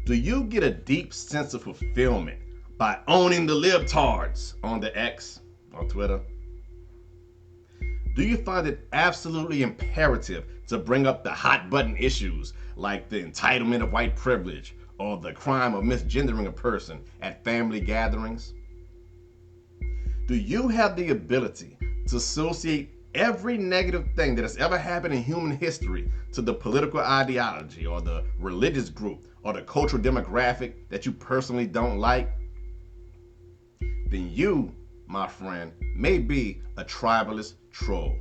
Do you get a deep sense of fulfillment by owning the libtards on the X, on Twitter? Do you find it absolutely imperative to bring up the hot button issues like the entitlement of white privilege or the crime of misgendering a person at family gatherings? Do you have the ability to associate every negative thing that has ever happened in human history to the political ideology or the religious group or the cultural demographic that you personally don't like? Then you, my friend, may be a tribalist troll.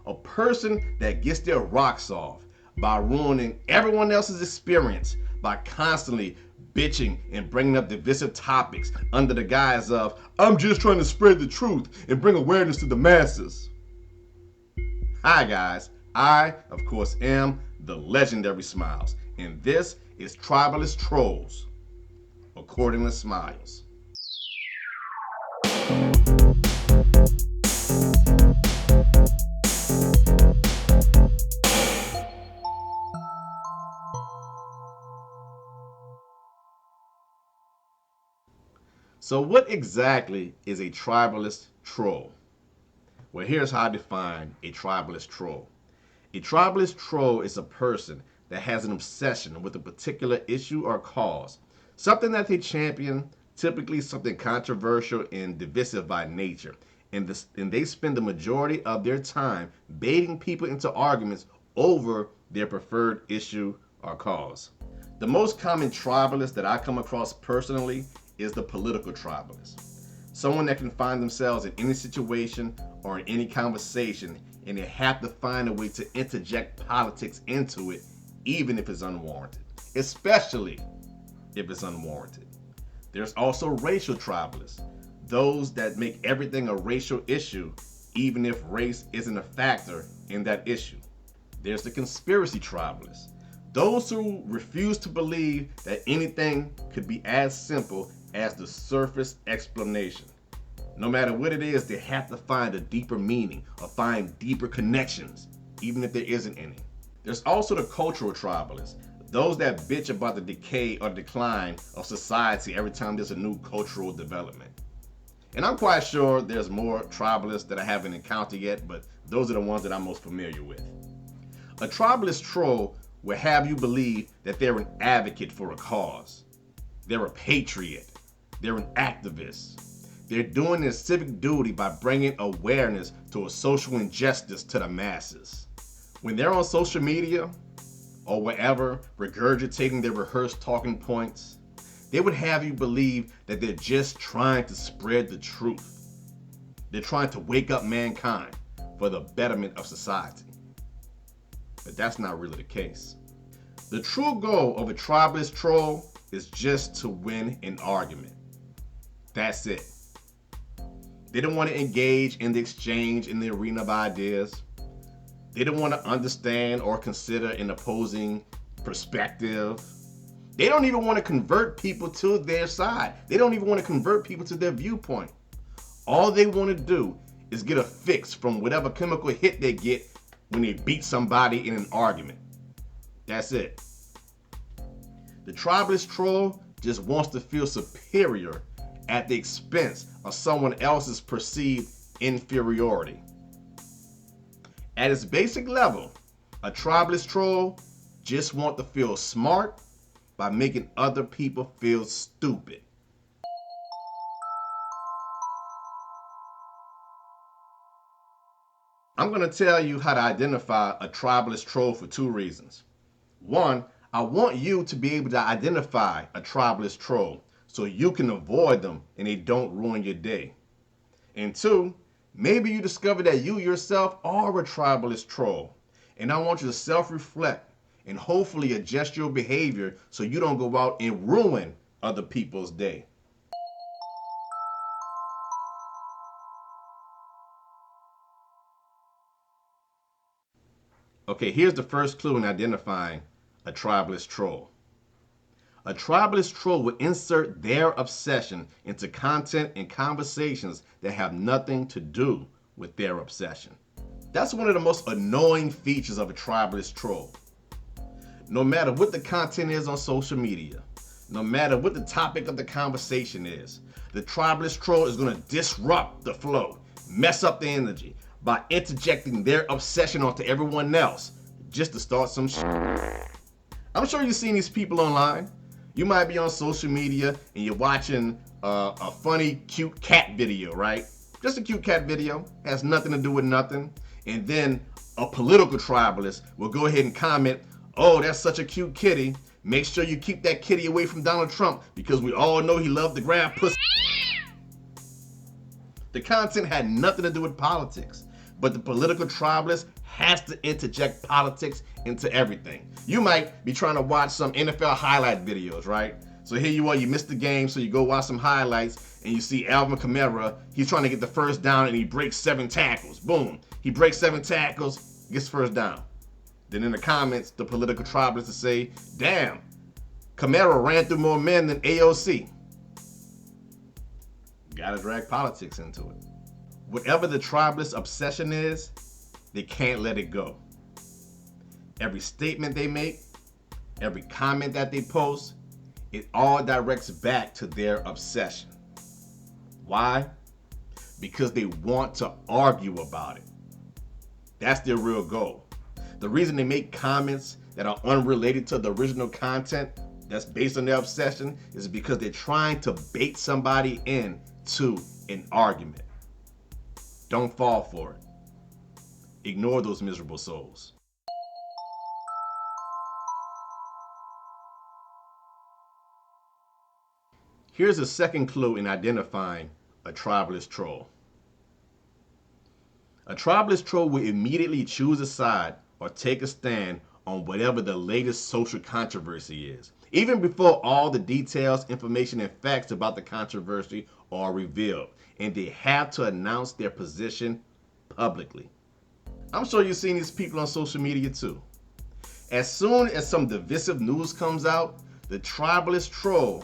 A person that gets their rocks off by ruining everyone else's experience by constantly bitching and bringing up divisive topics under the guise of, I'm just trying to spread the truth and bring awareness to the masses. Hi guys, I, of course, am the legendary SMYLZ, and this is Tribalist Trolls, according to SMYLZ. So what exactly is a tribalist troll? Well, here's how I define a tribalist troll. A tribalist troll is a person that has an obsession with a particular issue or cause, something that they champion, typically something controversial and divisive by nature, and they spend the majority of their time baiting people into arguments over their preferred issue or cause. The most common tribalist that I come across personally is the political tribalist. Someone that can find themselves in any situation or in any conversation, and they have to find a way to interject politics into it, even if it's unwarranted, especially if it's unwarranted. There's also racial tribalists, those that make everything a racial issue, even if race isn't a factor in that issue. There's the conspiracy tribalists, those who refuse to believe that anything could be as simple as the surface explanation. No matter what it is, they have to find a deeper meaning or find deeper connections, even if there isn't any. There's also the cultural tribalists, those that bitch about the decay or decline of society every time there's a new cultural development. And I'm quite sure there's more tribalists that I haven't encountered yet, but those are the ones that I'm most familiar with. A tribalist troll will have you believe that they're an advocate for a cause. They're a patriot. They're an activist. They're doing their civic duty by bringing awareness to a social injustice to the masses. When they're on social media or wherever regurgitating their rehearsed talking points, they would have you believe that they're just trying to spread the truth. They're trying to wake up mankind for the betterment of society. But that's not really the case. The true goal of a tribalist troll is just to win an argument. That's it. They don't want to engage in the exchange in the arena of ideas. They don't want to understand or consider an opposing perspective. They don't even want to convert people to their side. They don't even want to convert people to their viewpoint. All they want to do is get a fix from whatever chemical hit they get when they beat somebody in an argument. That's it. The tribalist troll just wants to feel superior at the expense of someone else's perceived inferiority. At its basic level, a tribalist troll just wants to feel smart by making other people feel stupid. I'm going to tell you how to identify a tribalist troll for two reasons. One, I want you to be able to identify a tribalist troll so you can avoid them and they don't ruin your day. And two, maybe you discover that you yourself are a tribalist troll, and I want you to self-reflect and hopefully adjust your behavior so you don't go out and ruin other people's day. Okay, here's the first clue in identifying a tribalist troll. A tribalist troll will insert their obsession into content and conversations that have nothing to do with their obsession. That's one of the most annoying features of a tribalist troll. no matter what the content is on social media, no matter what the topic of the conversation is, the tribalist troll is going to disrupt the flow, mess up the energy by interjecting their obsession onto everyone else just to start some shit. I'm sure you've seen these people online. You might be on social media and you're watching a funny, cute cat video, right? Just a cute cat video, has nothing to do with nothing. And then a political tribalist will go ahead and comment, "Oh, that's such a cute kitty. Make sure you keep that kitty away from Donald Trump because we all know he loved to grab pussy." The content had nothing to do with politics, but the political tribalist has to interject politics into everything. You might be trying to watch some NFL highlight videos, right? So here you are, you missed the game, so you go watch some highlights and you see Alvin Kamara, he's trying to get the first down and he breaks 7 tackles. Boom, he breaks 7 tackles, gets first down. Then in the comments, the political tribalists will say, "Damn, Kamara ran through more men than AOC." Gotta drag politics into it. Whatever the tribalist obsession is, they can't let it go. Every statement they make, every comment that they post, it all directs back to their obsession. Why? Because they want to argue about it. That's their real goal. The reason they make comments that are unrelated to the original content that's based on their obsession is because they're trying to bait somebody in to an argument. Don't fall for it. Ignore those miserable souls. Here's a second clue in identifying a tribalist troll. A tribalist troll will immediately choose a side or take a stand on whatever the latest social controversy is, even before all the details, information, and facts about the controversy are revealed, and they have to announce their position publicly. I'm sure you've seen these people on social media too. As soon as some divisive news comes out, the tribalist troll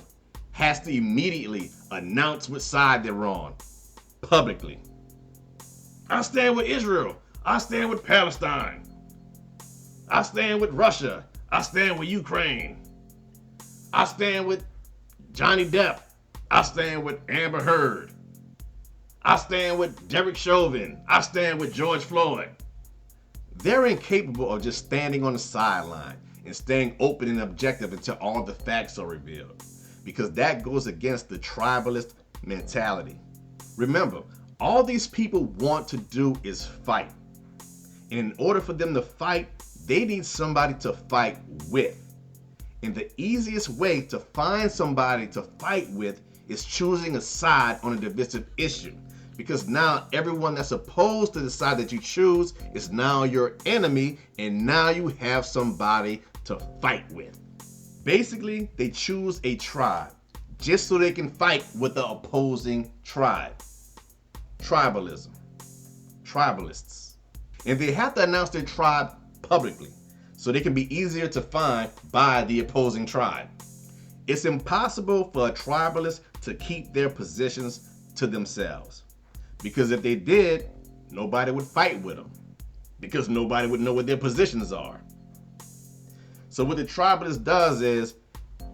has to immediately announce which side they're on publicly. "I stand with Israel. I stand with Palestine. I stand with Russia. I stand with Ukraine. I stand with Johnny Depp. I stand with Amber Heard. I stand with Derek Chauvin. I stand with George Floyd." They're incapable of just standing on the sideline and staying open and objective until all the facts are revealed, because that goes against the tribalist mentality. Remember, all these people want to do is fight. And in order for them to fight, they need somebody to fight with. And the easiest way to find somebody to fight with is choosing a side on a divisive issue. Because now everyone that's opposed to the side that you choose is now your enemy, and now you have somebody to fight with. Basically, they choose a tribe just so they can fight with the opposing tribe. Tribalism. Tribalists. And they have to announce their tribe publicly so they can be easier to find by the opposing tribe. It's impossible for a tribalist to keep their positions to themselves, because if they did, nobody would fight with them, because nobody would know what their positions are. So what the tribalist does is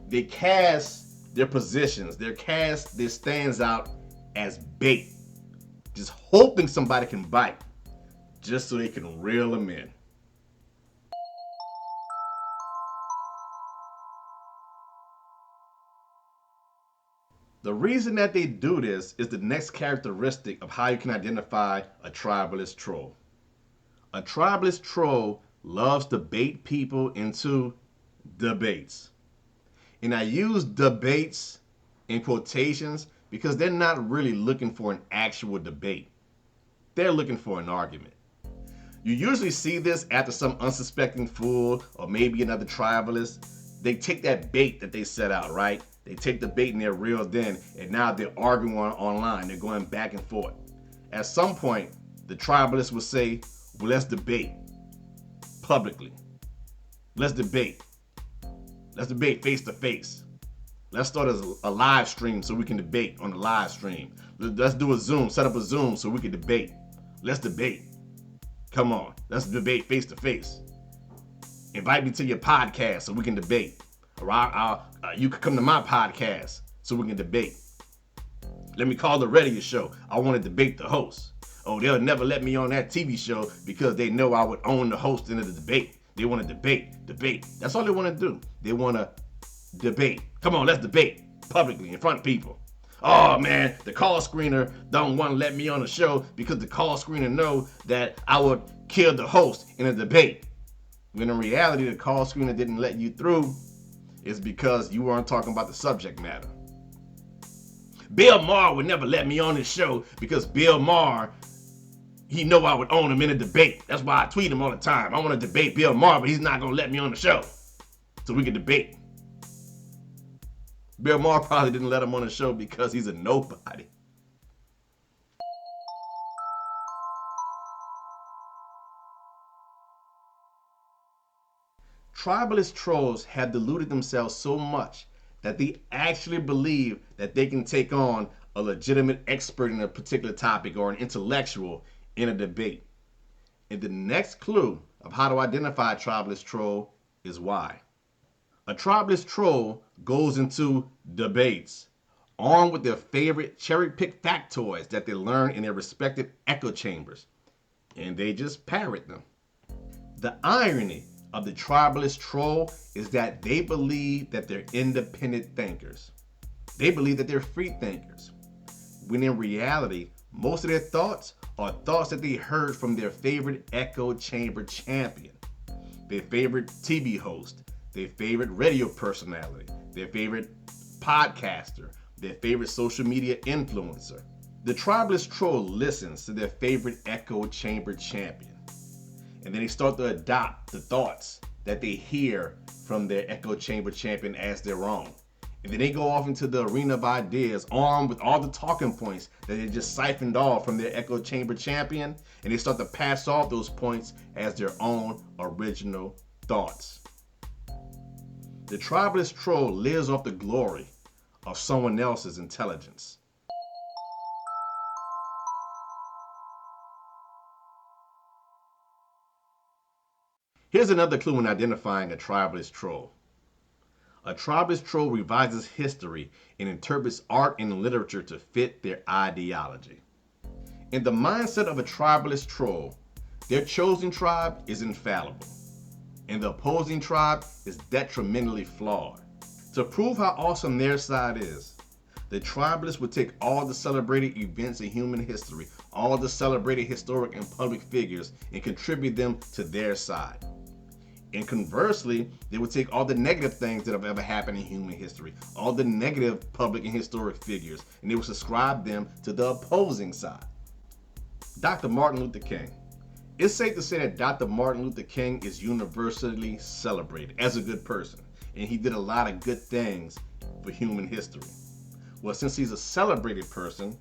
they cast their positions, their stands out as bait, just hoping somebody can bite, just so they can reel them in. The reason that they do this is the next characteristic of how you can identify a tribalist troll. A tribalist troll loves to bait people into debates. And I use debates in quotations because they're not really looking for an actual debate. They're looking for an argument. You usually see this after some unsuspecting fool or maybe another tribalist. They take that bait that they set out, right? They take the bait and they're reeled in, and now they're arguing online. They're going back and forth. At some point, the tribalist will say, "Well, let's debate publicly. Let's debate. Let's debate face to face. Let's start a live stream so we can debate on the live stream. Let's do a Zoom, set up a Zoom so we can debate. Let's debate. Come on, let's debate face to face." Invite me to your podcast so we can debate. Or you can come to my podcast so we can debate. Let me call the radio show. I want to debate the host. Oh, they'll never let me on that TV show because they know I would own the host in the debate. They want to debate. That's all they want to do. They want to debate. Come on, let's debate publicly in front of people. Oh man, the call screener don't want to let me on the show because the call screener know that I would kill the host in a debate. When in reality, the call screener didn't let you through is because you weren't talking about the subject matter. Bill Maher would never let me on his show because Bill Maher, he know I would own him in a debate. That's why I tweet him all the time. I want to debate Bill Maher, but he's not going to let me on the show so we can debate. Bill Maher probably didn't let him on the show because he's a nobody. Tribalist trolls have deluded themselves so much that they actually believe that they can take on a legitimate expert in a particular topic or an intellectual in a debate. And the next clue of how to identify a tribalist troll is why. A tribalist troll goes into debates armed with their favorite cherry-picked factoids that they learn in their respective echo chambers, and they just parrot them. The irony of the tribalist troll is that they believe that they're independent thinkers. They believe that they're free thinkers, when in reality, most of their thoughts are thoughts that they heard from their favorite echo chamber champion, their favorite TV host, their favorite radio personality, their favorite podcaster, their favorite social media influencer. The tribalist troll listens to their favorite echo chamber champion, and then they start to adopt the thoughts that they hear from their echo chamber champion as their own. And then they go off into the arena of ideas armed with all the talking points that they just siphoned off from their echo chamber champion, and they start to pass off those points as their own original thoughts. The tribalist troll lives off the glory of someone else's intelligence. Here's another clue in identifying a tribalist troll. A tribalist troll revises history and interprets art and literature to fit their ideology. In the mindset of a tribalist troll, their chosen tribe is infallible, and the opposing tribe is detrimentally flawed. To prove how awesome their side is, the tribalists would take all the celebrated events in human history, all the celebrated historic and public figures, and contribute them to their side. And conversely, they would take all the negative things that have ever happened in human history, all the negative public and historic figures, and they would subscribe them to the opposing side. Dr. Martin Luther King. It's safe to say that Dr. Martin Luther King is universally celebrated as a good person, and he did a lot of good things for human history. Well, since he's a celebrated person,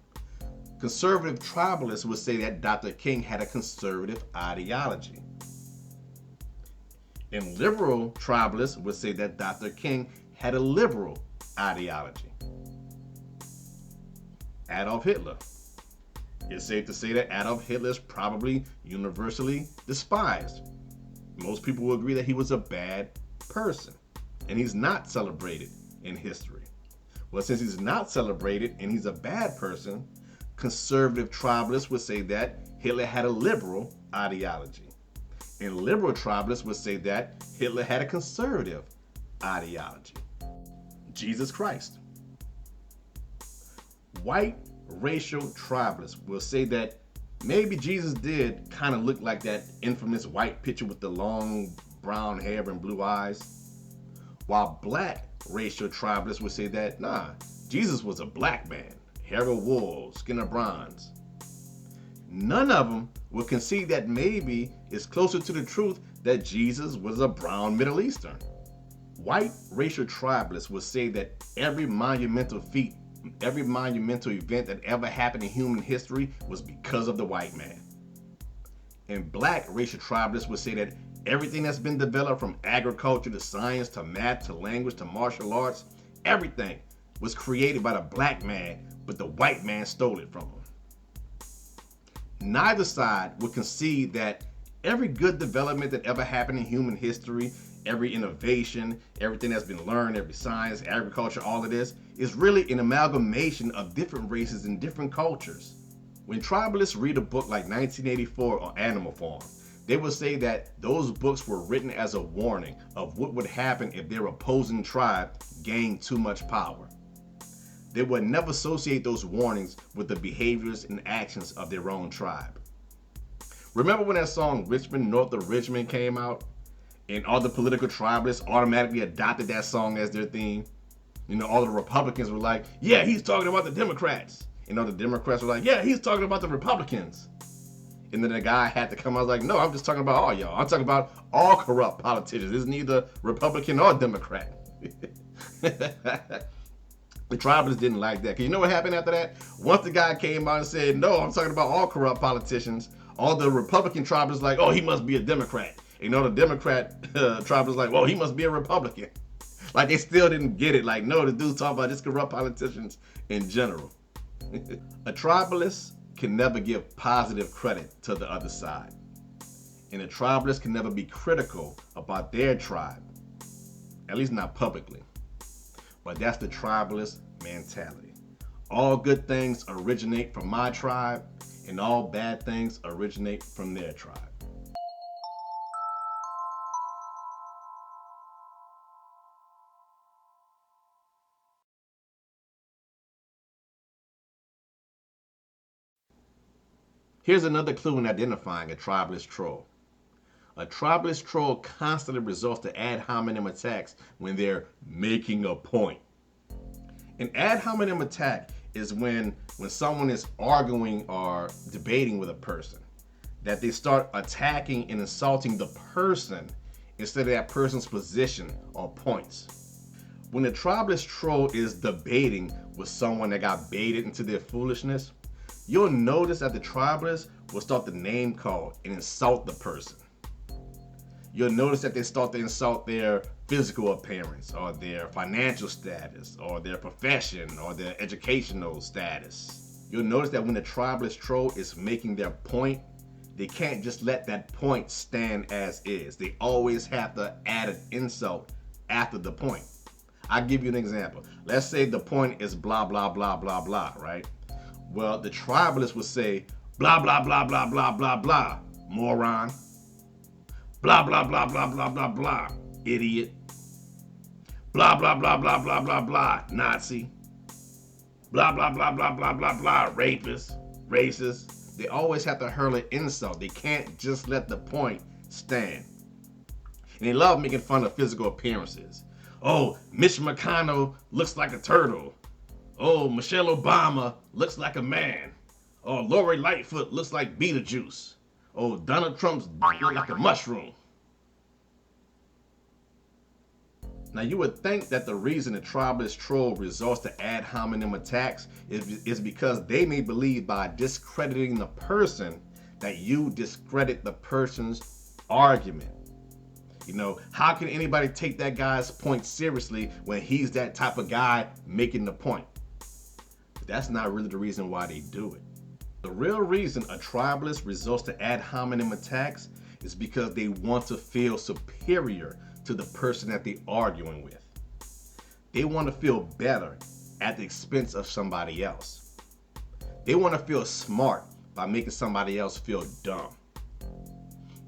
conservative tribalists would say that Dr. King had a conservative ideology. And liberal tribalists would say that Dr. King had a liberal ideology. Adolf Hitler. It's safe to say that Adolf Hitler is probably universally despised. Most people will agree that he was a bad person, and he's not celebrated in history. Well, since he's not celebrated and he's a bad person, conservative tribalists would say that Hitler had a liberal ideology. And liberal tribalists would say that Hitler had a conservative ideology. Jesus Christ. White racial tribalists will say that maybe Jesus did kind of look like that infamous white picture with the long brown hair and blue eyes. While black racial tribalists would say that, nah, Jesus was a black man, hair of wool, skin of bronze. None of them will concede that maybe it's closer to the truth that Jesus was a brown Middle Eastern. White racial tribalists will say that every monumental feat, every monumental event that ever happened in human history was because of the white man. And black racial tribalists would say that everything that's been developed from agriculture to science to math to language to martial arts, everything was created by the black man, but the white man stole it from him. Neither side would concede that Every good development that ever happened in human history, every innovation, everything that's been learned, every science, agriculture, all of this is really an amalgamation of different races and different cultures. When tribalists read a book like 1984 on Animal Farm, they will say that those books were written as a warning of what would happen if their opposing tribe gained too much power. They would never associate those warnings with the behaviors and actions of their own tribe. Remember when that song Richmond North of Richmond came out and all the political tribalists automatically adopted that song as their theme? You know, all the Republicans were like, yeah, he's talking about the Democrats. And all the Democrats were like, yeah, he's talking about the Republicans. And then the guy had to come out like, no, I'm just talking about all y'all. I'm talking about all corrupt politicians. It's neither Republican or Democrat. The tribalists didn't like that. Because you know what happened after that? Once the guy came out and said, no, I'm talking about all corrupt politicians, all the Republican tribalists like, oh, he must be a Democrat. And, you know, the Democrat tribalists like, well, he must be a Republican. Like, they still didn't get it. Like, no, the dude's talking about just corrupt politicians in general. A tribalist can never give positive credit to the other side. And a tribalist can never be critical about their tribe, at least not publicly. But that's the tribalist mentality. All good things originate from my tribe, and all bad things originate from their tribe. Here's another clue in identifying a tribalist troll. A tribalist troll constantly resorts to ad hominem attacks when they're making a point. An ad hominem attack is when someone is arguing or debating with a person, that they start attacking and insulting the person instead of that person's position or points. When a tribalist troll is debating with someone that got baited into their foolishness, you'll notice that the tribalist will start to name call and insult the person. You'll notice that they start to insult their physical appearance or their financial status or their profession or their educational status. You'll notice that when the tribalist troll is making their point, they can't just let that point stand as is. They always have to add an insult after the point. I'll give you an example. Let's say the point is blah, blah, blah, blah, blah, right? Well, the tribalist would say blah, blah, blah, blah, blah, blah, blah, moron. Blah, blah, blah, blah, blah, blah, blah, idiot. Blah, blah, blah, blah, blah, blah, blah, Nazi. Blah, blah, blah, blah, blah, blah, blah, rapist, racist. They always have to hurl an insult. They can't just let the point stand. And they love making fun of physical appearances. Oh, Mitch McConnell looks like a turtle. Oh, Michelle Obama looks like a man. Oh, Lori Lightfoot looks like Beetlejuice. Oh, Donald Trump's looks like a mushroom. Now, you would think that the reason a tribalist troll resorts to ad hominem attacks is because they may believe by discrediting the person that you discredit the person's argument. You know, how can anybody take that guy's point seriously when he's that type of guy making the point? But that's not really the reason why they do it. The real reason a tribalist resorts to ad hominem attacks is because they want to feel superior to the person that they're arguing with. They want to feel better at the expense of somebody else. They want to feel smart by making somebody else feel dumb.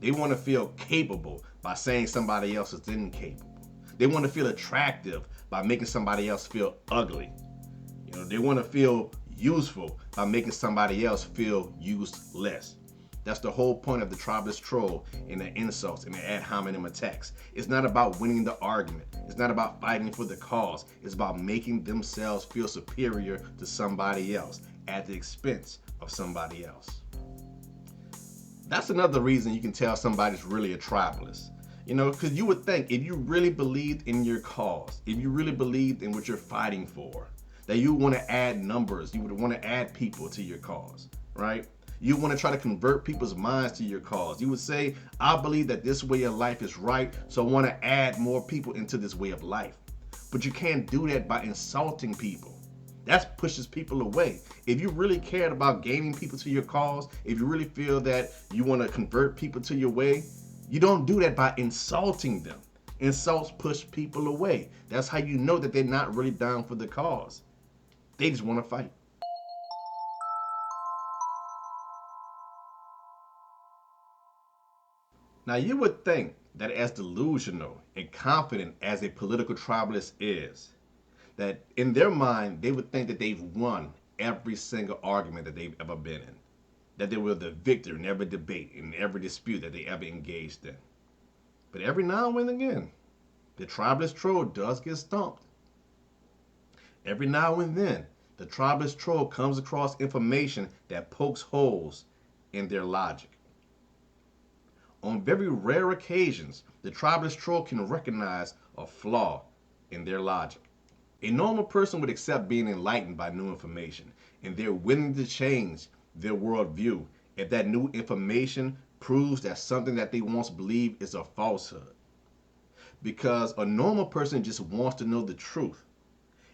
They want to feel capable by saying somebody else is incapable. They want to feel attractive by making somebody else feel ugly. You know, they want to feel useful by making somebody else feel useless. That's the whole point of the tribalist troll and the insults and the ad hominem attacks. It's not about winning the argument. It's not about fighting for the cause. It's about making themselves feel superior to somebody else at the expense of somebody else. That's another reason you can tell somebody's really a tribalist. You know, because you would think if you really believed in your cause, if you really believed in what you're fighting for, that you want to add numbers, you would want to add people to your cause, right? You want to try to convert people's minds to your cause. You would say, I believe that this way of life is right, so I want to add more people into this way of life. But you can't do that by insulting people. That pushes people away. If you really cared about gaining people to your cause, if you really feel that you want to convert people to your way, you don't do that by insulting them. Insults push people away. That's how you know that they're not really down for the cause. They just want to fight. Now, you would think that as delusional and confident as a political tribalist is, that in their mind, they would think that they've won every single argument that they've ever been in, that they were the victor in every debate, in every dispute that they ever engaged in. But every now and again, the tribalist troll does get stumped. Every now and then, the tribalist troll comes across information that pokes holes in their logic. On very rare occasions, the tribalist troll can recognize a flaw in their logic. A normal person would accept being enlightened by new information, and they're willing to change their worldview if that new information proves that something that they once believed is a falsehood. Because a normal person just wants to know the truth.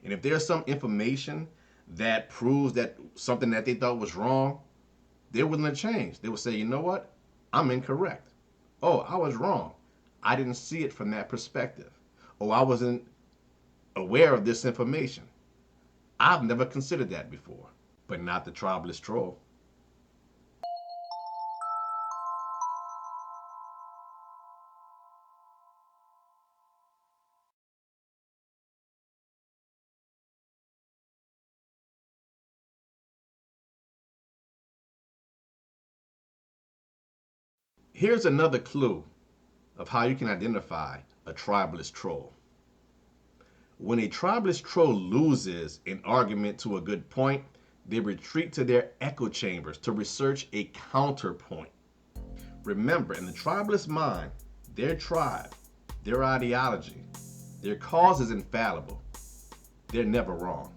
And if there's some information that proves that something that they thought was wrong, they're willing to change. They will say, you know what? I'm incorrect. Oh, I was wrong. I didn't see it from that perspective. Oh, I wasn't aware of this information. I've never considered that before. But not the tribalist troll. Here's another clue of how you can identify a tribalist troll. When a tribalist troll loses an argument to a good point, they retreat to their echo chambers to research a counterpoint. Remember, in the tribalist mind, their tribe, their ideology, their cause is infallible. They're never wrong.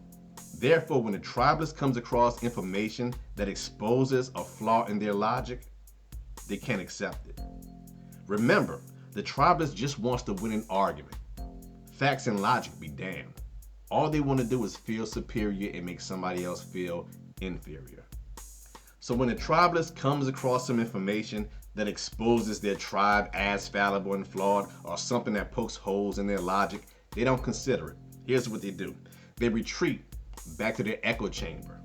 Therefore, when the tribalist comes across information that exposes a flaw in their logic, they can't accept it. Remember, the tribalist just wants to win an argument. Facts and logic be damned. All they want to do is feel superior and make somebody else feel inferior. So when a tribalist comes across some information that exposes their tribe as fallible and flawed, or something that pokes holes in their logic, they don't consider it. Here's what they do. They retreat back to their echo chamber.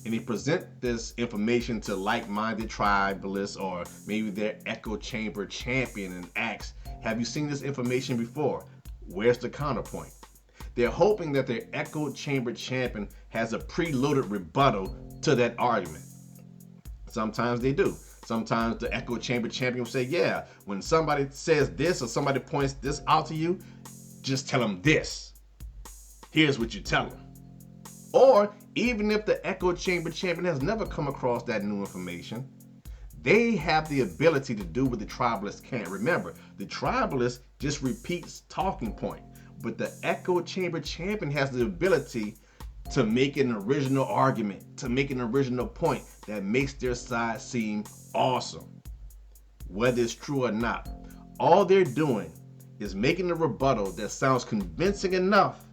And they present this information to like-minded tribalists or maybe their echo chamber champion and ask, have you seen this information before? Where's the counterpoint? They're hoping that their echo chamber champion has a preloaded rebuttal to that argument. Sometimes they do. Sometimes the echo chamber champion will say, yeah, when somebody says this or somebody points this out to you, just tell them this. Here's what you tell them. Or even if the echo chamber champion has never come across that new information, they have the ability to do what the tribalist can't. Remember, the tribalist just repeats talking point, but the echo chamber champion has the ability to make an original argument, to make an original point that makes their side seem awesome. Whether it's true or not, all they're doing is making a rebuttal that sounds convincing enough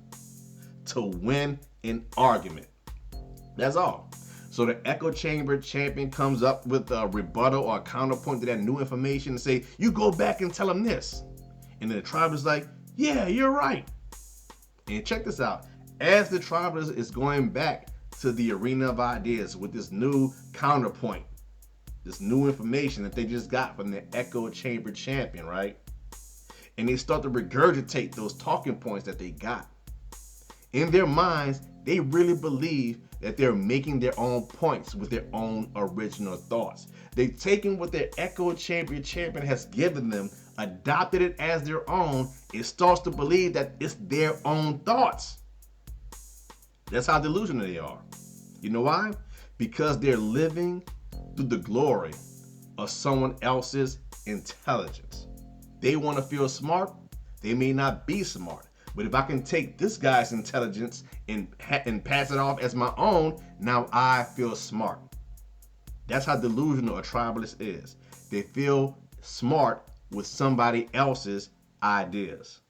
to win an argument. That's all. So the echo chamber champion comes up with a rebuttal or a counterpoint to that new information and say, you go back and tell them this. And then the tribalist is like, yeah, you're right. And check this out. As the tribalist is going back to the arena of ideas with this new counterpoint, this new information that they just got from the echo chamber champion, right? And they start to regurgitate those talking points that they got. In their minds, they really believe that they're making their own points with their own original thoughts. They've taken what their echo chamber champion has given them, adopted it as their own, and starts to believe that it's their own thoughts. That's how delusional they are. You know why? Because they're living through the glory of someone else's intelligence. They want to feel smart. They may not be smart. But if I can take this guy's intelligence and pass it off as my own, now I feel smart. That's how delusional a tribalist is. They feel smart with somebody else's ideas.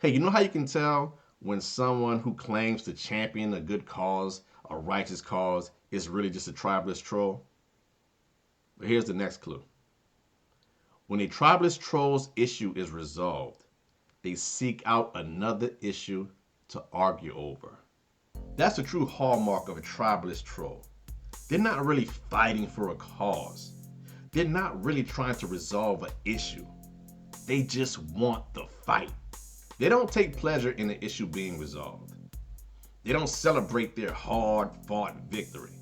Hey, you know how you can tell when someone who claims to champion a good cause, a righteous cause, is really just a tribalist troll? But here's the next clue. When a tribalist troll's issue is resolved, they seek out another issue to argue over. That's the true hallmark of a tribalist troll. They're not really fighting for a cause. They're not really trying to resolve an issue. They just want the fight. They don't take pleasure in the issue being resolved. They don't celebrate their hard-fought victory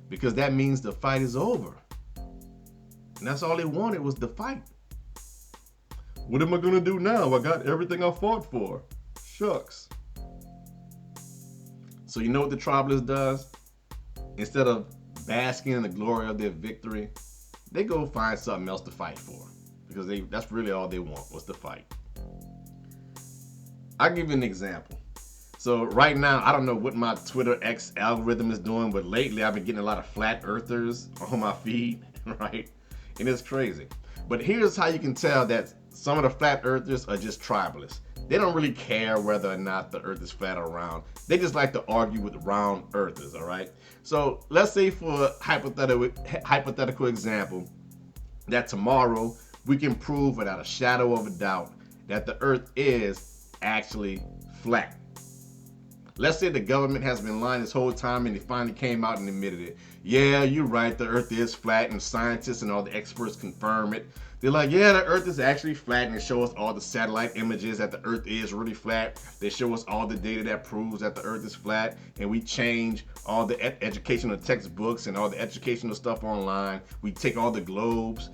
because that means the fight is over. And that's all they wanted was the fight. What am I gonna do now? I got everything I fought for. Shucks. So you know what the tribalist does? Instead of basking in the glory of their victory, they go find something else to fight for. Because that's really all they want was the fight. I'll give you an example. So right now, I don't know what my Twitter X algorithm is doing, but lately I've been getting a lot of flat earthers on my feed, right? And it's crazy. But here's how you can tell that some of the flat earthers are just tribalists. They don't really care whether or not the earth is flat or round. They just like to argue with round earthers, all right? So let's say for a hypothetical example that tomorrow we can prove without a shadow of a doubt that the earth is actually flat. Let's say the government has been lying this whole time and they finally came out and admitted it. Yeah, you're right, the earth is flat, and scientists and all the experts confirm it. They're like, yeah, the earth is actually flat, and they show us all the satellite images that the earth is really flat. They show us all the data that proves that the earth is flat, and we change all the educational textbooks and all the educational stuff online. We take all the globes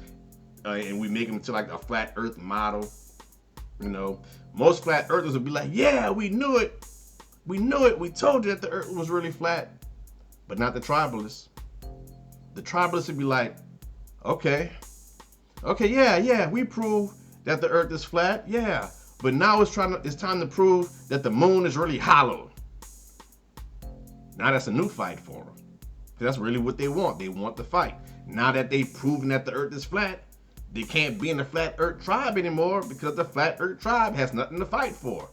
and we make them to like a flat earth model. You know, most flat earthers would be like, yeah, we knew it. We knew it. We told you that the earth was really flat. But not the tribalists. The tribalists would be like, okay, yeah, we proved that the earth is flat, yeah. But now it's time to prove that the moon is really hollow. Now that's a new fight for them. That's really what they want. They want the fight. Now that they've proven that the earth is flat, they can't be in the flat earth tribe anymore because the flat earth tribe has nothing to fight for.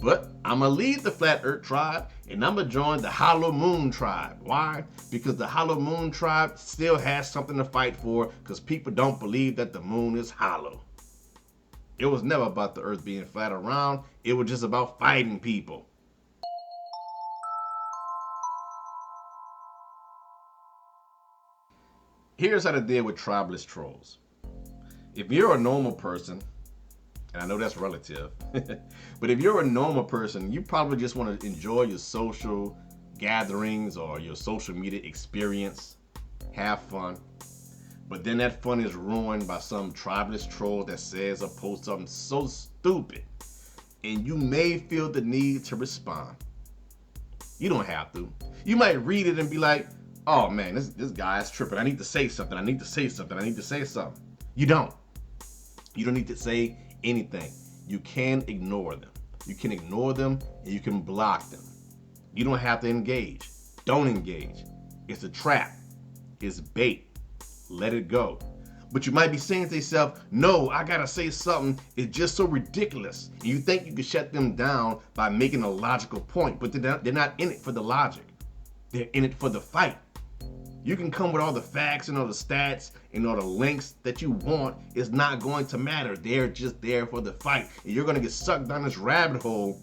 But I'm going to leave the flat earth tribe and I'm going to join the hollow moon tribe. Why? Because the hollow moon tribe still has something to fight for because people don't believe that the moon is hollow. It was never about the earth being flat or round. It was just about fighting people. Here's how to deal with tribalist trolls. If you're a normal person, and I know that's relative, but if you're a normal person, you probably just want to enjoy your social gatherings or your social media experience, have fun. But then that fun is ruined by some tribalist troll that says or posts something so stupid, and you may feel the need to respond. You don't have to. You might read it and be like, oh man, this guy is tripping. I need to say something. I need to say something. I need to say something. You don't. You don't need to say anything. You can ignore them. You can ignore them and you can block them. You don't have to engage. Don't engage. It's a trap. It's bait. Let it go. But you might be saying to yourself, no, I gotta say something. It's just so ridiculous. And you think you can shut them down by making a logical point, but they're not in it for the logic. They're in it for the fight. You can come with all the facts and all the stats and all the links that you want. It's not going to matter. They're just there for the fight. And you're going to get sucked down this rabbit hole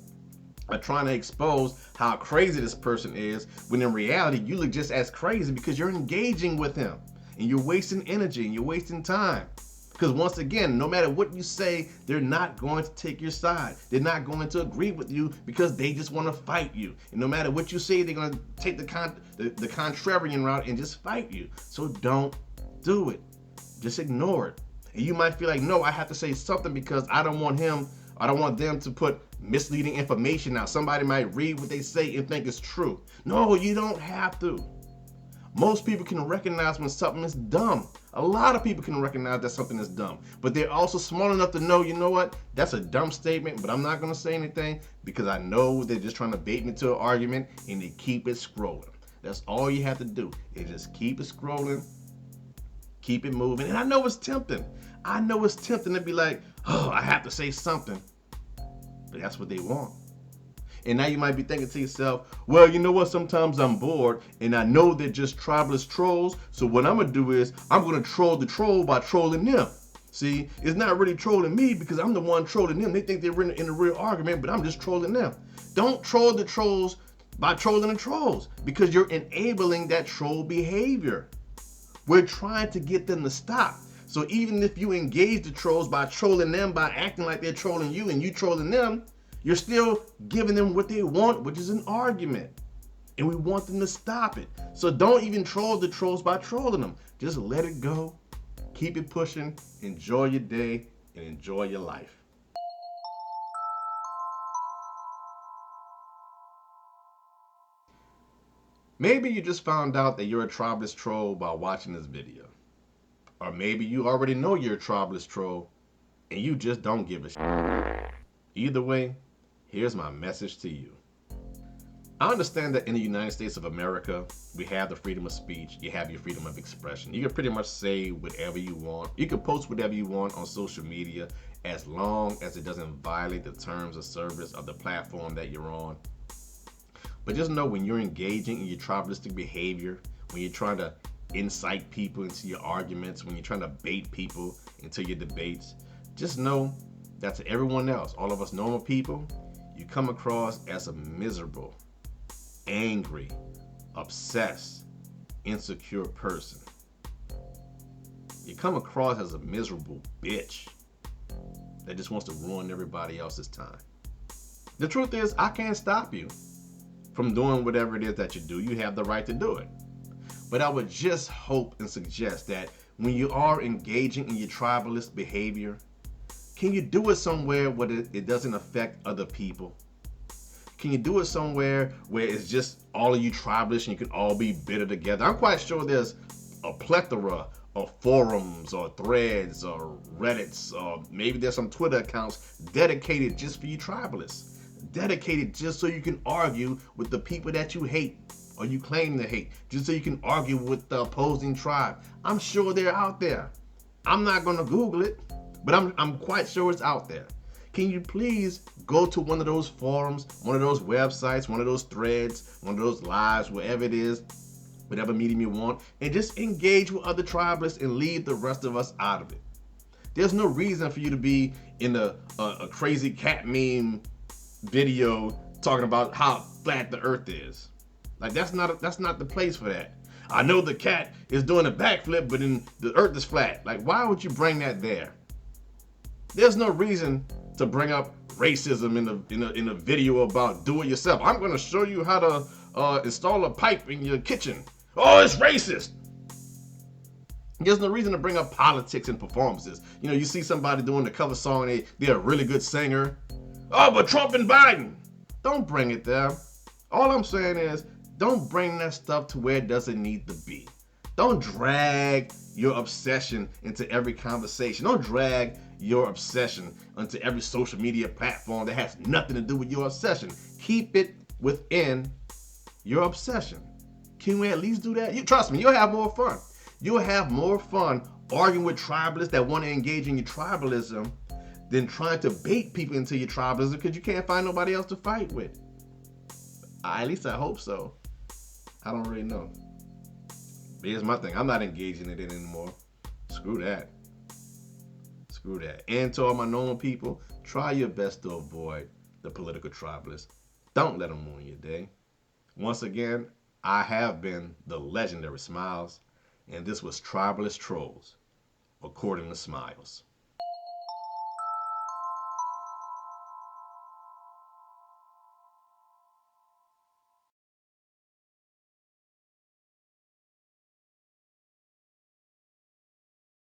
of trying to expose how crazy this person is, when in reality, you look just as crazy because you're engaging with him. And you're wasting energy and you're wasting time. Because once again, no matter what you say, they're not going to take your side. They're not going to agree with you because they just want to fight you. And no matter what you say, they're going to take the contrarian route and just fight you. So don't do it. Just ignore it. And you might feel like, no, I have to say something because I don't want them to put misleading information out. Somebody might read what they say and think it's true. No, you don't have to. Most people can recognize when something is dumb. A lot of people can recognize that something is dumb, but they're also smart enough to know, you know what, that's a dumb statement, but I'm not going to say anything because I know they're just trying to bait me to an argument, and they keep it scrolling. That's all you have to do is just keep it scrolling, keep it moving. And I know it's tempting. I know it's tempting to be like, oh, I have to say something. But but that's what they want. And now you might be thinking to yourself, well, you know what? Sometimes I'm bored and I know they're just tribalist trolls. So what I'm going to do is I'm going to troll the troll by trolling them. See, it's not really trolling me because I'm the one trolling them. They think they're in a real argument, but I'm just trolling them. Don't troll the trolls by trolling the trolls because you're enabling that troll behavior. We're trying to get them to stop. So even if you engage the trolls by trolling them, by acting like they're trolling you and you trolling them, you're still giving them what they want, which is an argument. And we want them to stop it. So don't even troll the trolls by trolling them. Just let it go. Keep it pushing. Enjoy your day and enjoy your life. Maybe you just found out that you're a tribalist troll by watching this video. Or maybe you already know you're a tribalist troll and you just don't give a shit. Either way, here's my message to you. I understand that in the United States of America, we have the freedom of speech. You have your freedom of expression. You can pretty much say whatever you want. You can post whatever you want on social media as long as it doesn't violate the terms of service of the platform that you're on. But just know when you're engaging in your tribalistic behavior, when you're trying to incite people into your arguments, when you're trying to bait people into your debates, just know that to everyone else, all of us normal people, you come across as a miserable, angry, obsessed, insecure person. You come across as a miserable bitch that just wants to ruin everybody else's time. The truth is, I can't stop you from doing whatever it is that you do. You have the right to do it. But I would just hope and suggest that when you are engaging in your tribalist behavior, can you do it somewhere where it doesn't affect other people? Can you do it somewhere where it's just all of you tribalists and you can all be bitter together? I'm quite sure there's a plethora of forums or threads or Reddits, or maybe there's some Twitter accounts dedicated just for you tribalists. Dedicated just so you can argue with the people that you hate or you claim to hate, just so you can argue with the opposing tribe. I'm sure they're out there. I'm not going to Google it, but I'm quite sure it's out there. Can you please go to one of those forums, one of those websites, one of those threads, one of those lives, wherever it is, whatever medium you want, and just engage with other tribalists and leave the rest of us out of it. There's no reason for you to be in a crazy cat meme video talking about how flat the earth is. Like that's not the place for that. I know the cat is doing a backflip, but then the earth is flat. Like, why would you bring that there? There's no reason to bring up racism in a video about do it yourself. I'm going to show you how to install a pipe in your kitchen. Oh, it's racist. There's no reason to bring up politics and performances. You know, you see somebody doing the cover song and they're a really good singer. Oh, but Trump and Biden. Don't bring it there. All I'm saying is don't bring that stuff to where it doesn't need to be. Don't drag your obsession into every conversation. Don't drag your obsession onto every social media platform that has nothing to do with your obsession. Keep it within your obsession. Can we at least do that? Trust me, you'll have more fun. You'll have more fun arguing with tribalists that want to engage in your tribalism than trying to bait people into your tribalism because you can't find nobody else to fight with. At least I hope so. I don't really know. But here's my thing. I'm not engaging in it anymore. Screw that. Screw that. And to all my normal people, try your best to avoid the political tribalists. Don't let them ruin your day. Once again, I have been the legendary SMYLZ, and this was Tribalist Trolls, according to SMYLZ.